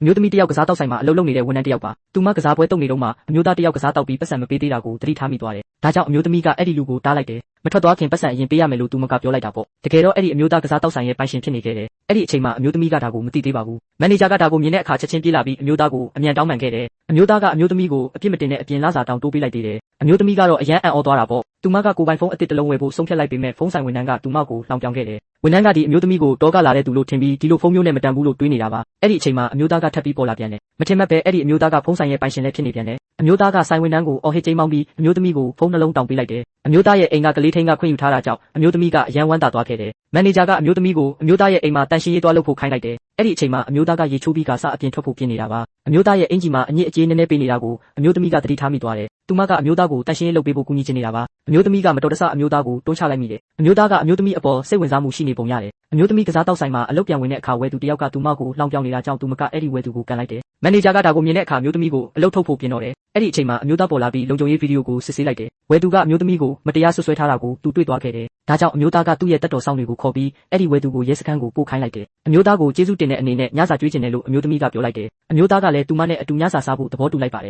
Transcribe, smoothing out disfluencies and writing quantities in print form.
မျိုးသမီးတယောက်ကစားတောက်ဆိုင်မှာအလုပ်လုပ်နေတဲ့ဝန်ထမ်းတယောက်ပါသူမကစားပွဲတုံနေတော့မှအမျိုးသားတယောက်ကစားတောက်ပြီးပတ်စံမပေးသေးတာကိုသတိထားမိသွားတယ်ဒါကြောင့်အမျိုးသမီးကအဲ့ဒီလူကိုတားလိုက်တယ်မထွက်သွားခင်ပတ်စံအရင်ပေးရမယ်လို့သူမကပြောလိုက်တာပေါ့တကယ်တော့အဲ့ဒီအမျိုးသားကစားတောက်ဆိုင်ရဲ့ပိုင်ရှင်ဖြစ်နေခဲ့တယ်အဲ့ဒီအချိန်မှာအမျိုးသမီးကဒါကိုမသိသေးပါဘူးမန်နေဂျာကဒါကိုမြင်တဲ့အခါချက်ချင်းပြေးလာပြီးအမျိုးသားကိုအမြန်တောင်းပန်ခဲ့တယ်အမျိုးသားကအမျိုးသမီးကိုအပြစ်မတင်တဲ့အပြင်လစာတောင်းတိုးပေးလိုက်သေးတယ်အမျိုးသမီးကတော့အရန်အံ့ဩသွားတာပေါ့သူမကကိုပိုင်ဖုန်းအစ်စ်တစ်လုံးဝယ်ဖို့ဆုံးဖြတ်လိုက်ပေမဲ့ဖုန်းဆိုင်ဝန်ထမ်းကသူမကိုလောင်ပြောင်ခဲ့တယ်ဝန်ထမ်းကဒီအမျိုးသမီးကိုတောကလာတဲ့သူလို့ထင်ပြီးဒီလိုဖုန်းမျိုးနဲ့မတန်ဘူးလို့တွေးနေတာပါအဲ့ဒီအချိန်မှာအမျိုးသားကထပ်ပြီးပေါ်လာပြန်တယ်မထင်မှတ်ပဲအဲ့ဒီအမျိုးသားကဖုန်းဆိုင်ရဲ့ပိုင်ရှင်လည်းဖြစ်နေပြန်တယ်အမျိုးသားကဆိုင်ဝန်ထမ်းကိုအော်ဟစ်ချိန်မောင်းပြီးအမျိုးသမီးကိုဖုန်းနှလုံးတောင်းပေးလိုက်တယ်အမျိုးသားရဲ့အိမ်ကကလေးထိန်းကခွင့်ယူထားတာကြောင့်အမျိုးသမီးကအရန်ဝမ်းသာသွားခဲ့တယ်မန်နေဂျာကအမျိုးသမီးကိုအမျိုးသားရဲ့အိမ်မှာတန်ရှင်းရေးသွားလုပ်ဖို့ခိုင်းလိုက်တယ်အဲ့ဒီအချိန်မှာအမျိုးသားကရေချိုးပြီးကစအပြင်ထွက်ဖို့ပြင်နေတာပါအမျိုးသားရဲ့အင်ဂျီမှာအညစ်အကြေးနည်းနည်းပေးနေတာကိုအမျိုးသမီးကသတိထားမိသွားတယ်သူမကအမျိုးသားကိုတန်ရှင်းရေးလုပ်ပေးဖို့ကူညီချင်နေတာပါအမျိုးသမီးကမတော်တဆအမျိုးသားကိုတွန်းချလိုက်မိတယ်အမျိုးသားကအမျိုးသမီးအပေါ်စိတ်ဝင်စားမှုရှိနေပုံရတယ်အမျိုးသမီးကစားတောက်ဆိုင်မှာအလုပ်ပြန်ဝင်တဲ့အခါဝယ်သူတယောက်ကသူမကိုလောင်ပြောင်နေတာကြောင့်သူမကအဲ့ဒီဝယ်သူကိုကန်လိုက်တယ်မန်နေဂျာကဒါကိုမြင်တဲ့အခါအမျိုးသမီးကိုအလုပ်ထုတ်ဖို့ပြင်တော့တယ်အဲ့ဒီအချိန်မှာအမျိုးသားပေါ်လာပြီးလုံခြုံရေးဗီဒီယိုကိုစစ်ဆေးလိုက်တယ်ဝယ်သူကအမျိုးသမီးကိုမတရားဆွဆွဲထားတာကိုသူတွေ့သွားခဲ့တယ်ဒါကြောင့်အမျိုးသားကသူ့ရဲ့တပ်တော်ဆောင်တွေကိုခေါ်ပြီးအဲ့ဒီဝယ်သူကိုရဲစခန်းကိုပို့ခိုင်းလိုက်တယ်အမျိုးသားကိုကျေးဇူးတင်တဲ့အနေနဲ့ညစာကျွေးချင်တယ်လို့အမျိုးသမီးကပြောလိုက်တယ်အမျိုးသားကလည်းသူမနဲ့အတူညစာစားဖို့သဘောတူလိုက်ပါတယ်